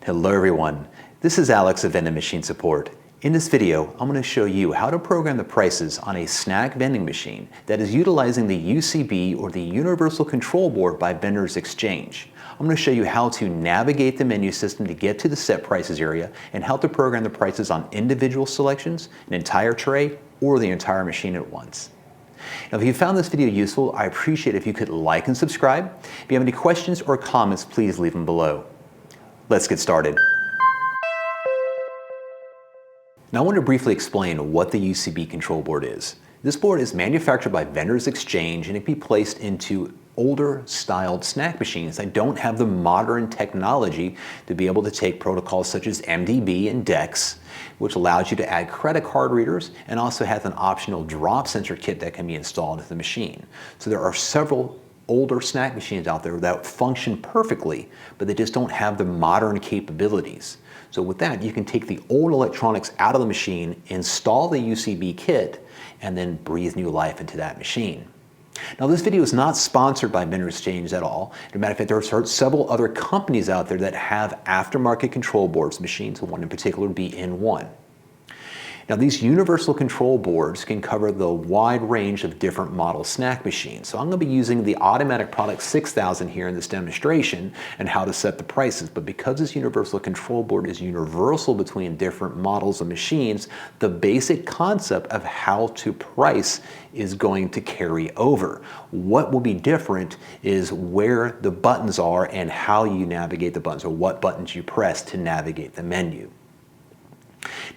Hello everyone, this is Alex of Vending Machine Support. In this video, I'm going to show you how to program the prices on a snack vending machine that is utilizing the UCB or the Universal Control Board by Vendors Exchange. I'm going to show you how to navigate the menu system to get to the set prices area and how to program the prices on individual selections, an entire tray, or the entire machine at once. Now, if you found this video useful, I appreciate it if you could like and subscribe. If you have any questions or comments, please leave them below. Let's get started. Now I want to briefly explain what the UCB control board is. This board is manufactured by Vendors Exchange and it can be placed into older styled snack machines that don't have the modern technology to be able to take protocols such as MDB and DEX, which allows you to add credit card readers and also has an optional drop sensor kit that can be installed into the machine. So there are several older snack machines out there that function perfectly, but they just don't have the modern capabilities. So with that, you can take the old electronics out of the machine, install the UCB kit, and then breathe new life into that machine. Now this video is not sponsored by Vendors Exchange at all. As a matter of fact, there are several other companies out there that have aftermarket control boards machines, one in particular would be N1. Now these universal control boards can cover the wide range of different model snack machines. So I'm going to be using the automatic product 6000 here in this demonstration and how to set the prices. But because this universal control board is universal between different models of machines, the basic concept of how to price is going to carry over. What will be different is where the buttons are and how you navigate the buttons, or what buttons you press to navigate the menu.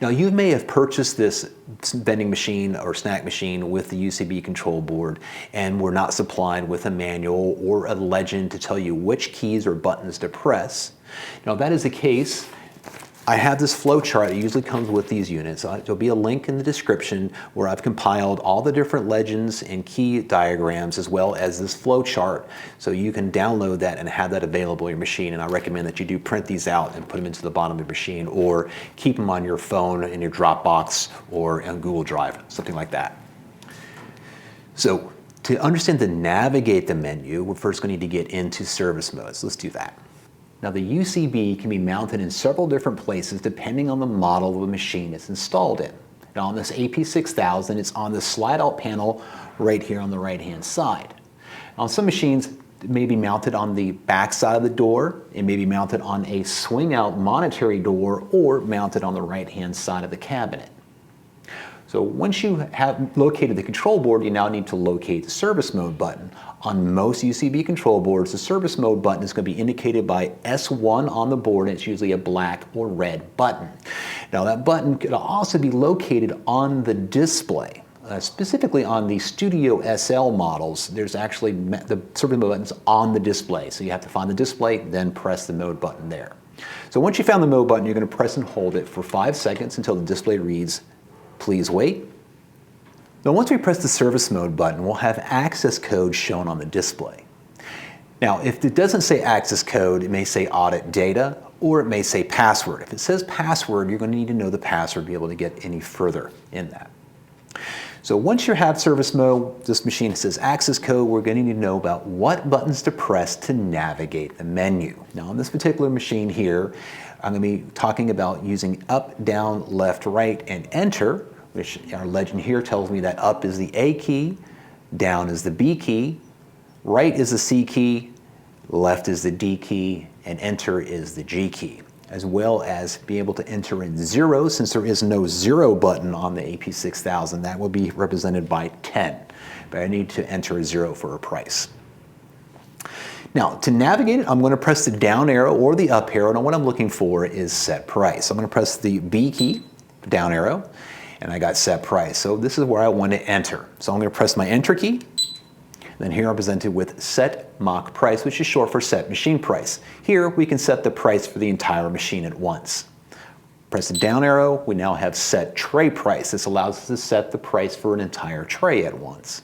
Now you may have purchased this vending machine or snack machine with the UCB control board and were not supplied with a manual or a legend to tell you which keys or buttons to press. Now if that is the case, I have this flow chart that usually comes with these units. There'll be a link in the description where I've compiled all the different legends and key diagrams as well as this flow chart, so you can download that and have that available on your machine. And I recommend that you do print these out and put them into the bottom of your machine, or keep them on your phone in your Dropbox or on Google Drive, something like that. So to understand to navigate the menu, we're first going to need to get into service mode. So let's do that. Now the UCB can be mounted in several different places depending on the model of the machine it's installed in. Now on this AP6000, it's on the slide out panel right here on the right hand side. On some machines, it may be mounted on the back side of the door, it may be mounted on a swing out monetary door, or mounted on the right hand side of the cabinet. So once you have located the control board, you now need to locate the service mode button. On most UCB control boards, the service mode button is going to be indicated by S1 on the board, and it's usually a black or red button. Now that button could also be located on the display. Specifically on the Studio SL models, there's actually the service mode buttons on the display. So you have to find the display, then press the mode button there. So once you found the mode button, you're going to press and hold it for 5 seconds until the display reads, "Please wait." Now once we press the service mode button, we'll have access code shown on the display. Now if it doesn't say access code, it may say audit data, or it may say password. If it says password, you're going to need to know the password to be able to get any further in that. So once you have service mode, this machine says access code, we're going to need to know about what buttons to press to navigate the menu. Now on this particular machine here, I'm going to be talking about using up, down, left, right, and enter, which our legend here tells me that up is the A key, down is the B key, right is the C key, left is the D key, and enter is the G key, as well as be able to enter in 0, since there is no 0 button on the AP6000. That will be represented by 10, but I need to enter a 0 for a price. Now, to navigate it, I'm going to press the down arrow or the up arrow, and what I'm looking for is set price. I'm going to press the B key, down arrow, and I got set price. So this is where I want to enter. So I'm going to press my enter key. Then here I'm presented with set mock price, which is short for set machine price. Here we can set the price for the entire machine at once. Press the down arrow, we now have set tray price. This allows us to set the price for an entire tray at once.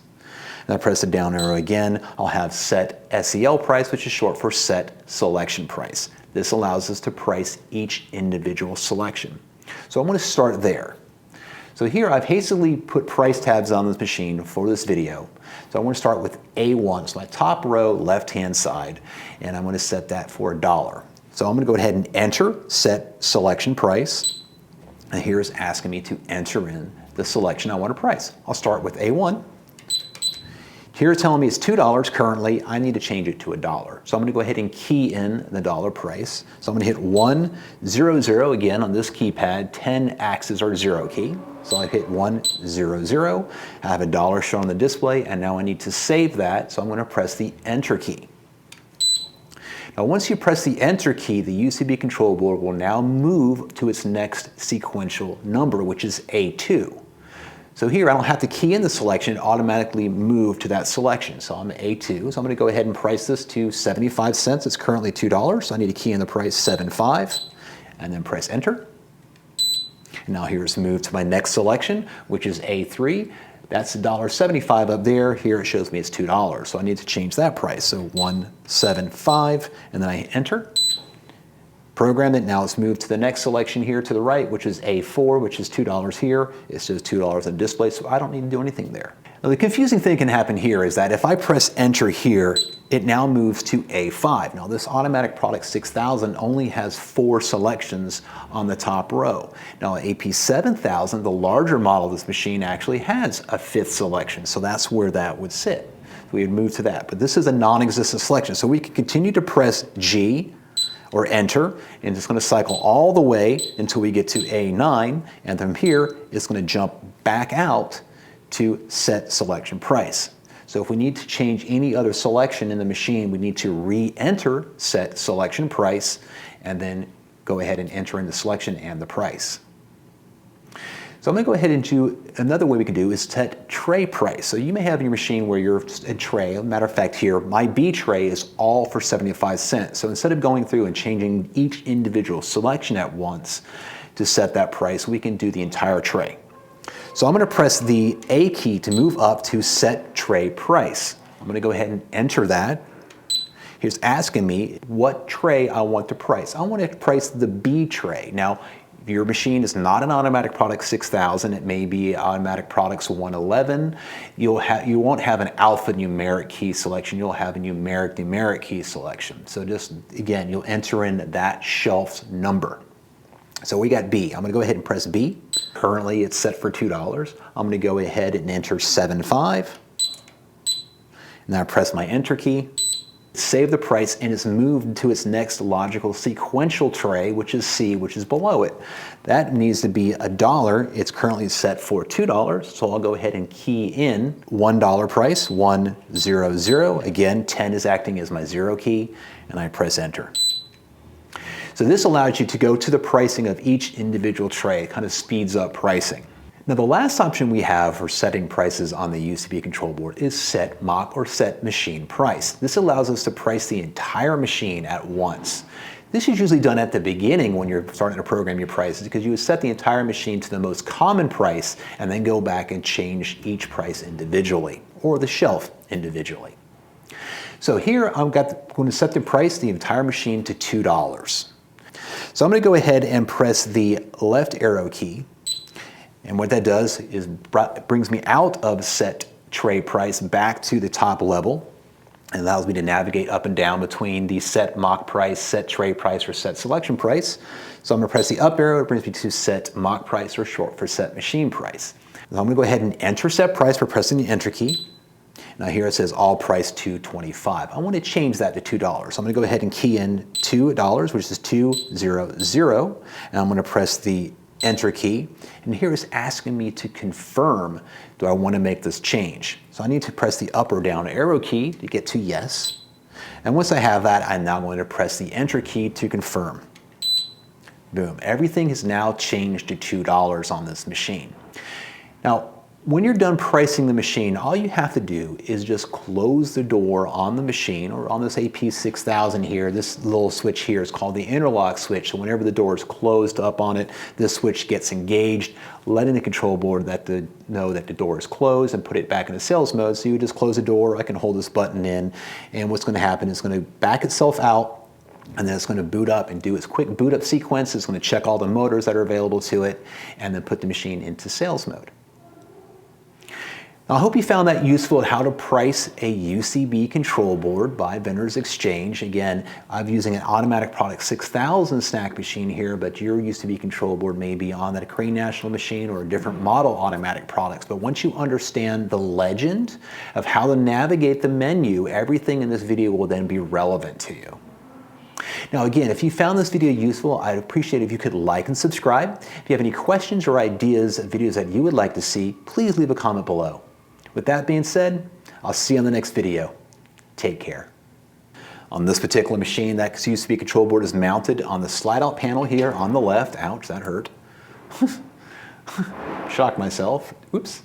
And I press the down arrow again, I'll have set SEL price, which is short for set selection price. This allows us to price each individual selection. So I'm going to start there. So here I've hastily put price tabs on this machine for this video. So I want to start with A1, so my top row, left-hand side, and I'm going to set that for $1. So I'm going to go ahead and enter set selection price. And here's asking me to enter in the selection I want to price. I'll start with A1. Here it's telling me it's $2 currently. I need to change it to $1. So I'm going to go ahead and key in the dollar price. So I'm going to hit 100 again on this keypad. 10 axes are 0 key. So I hit 100. I have $1 shown on the display, and now I need to save that. So I'm going to press the Enter key. Now once you press the Enter key, the UCB control board will now move to its next sequential number, which is A2. So here I don't have to key in the selection, it automatically moved to that selection. So I'm at A2, so I'm going to go ahead and price this to 75 cents. It's currently $2, so I need to key in the price 75 and then press Enter. And now here's moved to my next selection, which is A3. That's $1.75 up there. Here it shows me it's $2, so I need to change that price. So 175, and then I Enter. Program it. Now it's moved to the next selection here to the right, which is A4, which is $2 here. It says $2 on the display, so I don't need to do anything there. Now the confusing thing can happen here is that if I press Enter here, it now moves to A5. Now this automatic product 6000 only has 4 selections on the top row. Now AP 7000, the larger model of this machine, actually has a 5th selection, so that's where that would sit. So we would move to that. But this is a non-existent selection, so we can continue to press G or Enter, and it's going to cycle all the way until we get to A9, and from here it's going to jump back out to set selection price. So if we need to change any other selection in the machine, we need to re-enter set selection price and then go ahead and enter in the selection and the price. So I'm going to go ahead and do another way we can do is set tray price. So you may have in your machine where your tray, matter of fact here, my B tray is all for 75 cents. So instead of going through and changing each individual selection at once to set that price, we can do the entire tray. So I'm going to press the A key to move up to set tray price. I'm going to go ahead and enter that. Here's asking me what tray I want to price. I want to price the B tray. Now, if your machine is not an automatic product 6000, it may be automatic products 111. You won't have an alphanumeric key selection, you'll have a numeric key selection. So just, again, you'll enter in that shelf's number. So we got B. I'm going to go ahead and press B. Currently it's set for $2. I'm going to go ahead and enter 75. And then I press my Enter key. Save the price, and it's moved to its next logical sequential tray, which is C, which is below it. That needs to be $1. It's currently set for $2, so I'll go ahead and key in $1 price, 100. Again, 10 is acting as my 0 key, and I press Enter. So this allows you to go to the pricing of each individual tray. It kind of speeds up pricing. Now the last option we have for setting prices on the UCB control board is set mock or set machine price. This allows us to price the entire machine at once. This is usually done at the beginning when you're starting to program your prices, because you would set the entire machine to the most common price and then go back and change each price individually, or the shelf individually. So here I'm going to set the price, the entire machine, to $2. So I'm going to go ahead and press the left arrow key. And what that does is brings me out of set tray price back to the top level, and allows me to navigate up and down between the set mock price, set tray price, or set selection price. So I'm going to press the up arrow. It brings me to set mock price, or short for set machine price. So I'm going to go ahead and enter set price by pressing the Enter key. Now here it says all price $2.25. I want to change that to $2. So I'm going to go ahead and key in $2, which is 200, and I'm going to press the Enter key, and here it's asking me to confirm, do I want to make this change? So I need to press the up or down arrow key to get to yes. And once I have that, I'm now going to press the Enter key to confirm. Boom, everything has now changed to $2 on this machine. Now, when you're done pricing the machine, all you have to do is just close the door on the machine, or on this AP 6000 here. This little switch here is called the interlock switch. So whenever the door is closed up on it, this switch gets engaged, letting the control board know that the door is closed and put it back into sales mode. So you just close the door, I can hold this button in, and what's going to happen is it's going to back itself out, and then it's going to boot up and do its quick boot up sequence. It's going to check all the motors that are available to it, and then put the machine into sales mode. I hope you found that useful at how to price a UCB control board by Vendors Exchange. Again, I'm using an Automatic Product 6000 snack machine here, but your UCB control board may be on that Crane National machine or a different model automatic products. But once you understand the legend of how to navigate the menu, everything in this video will then be relevant to you. Now again, if you found this video useful, I'd appreciate it if you could like and subscribe. If you have any questions or ideas of videos that you would like to see, please leave a comment below. With that being said, I'll see you on the next video. Take care. On this particular machine, that UCB control board is mounted on the slide out panel here on the left. Ouch, that hurt. Shocked myself. Oops.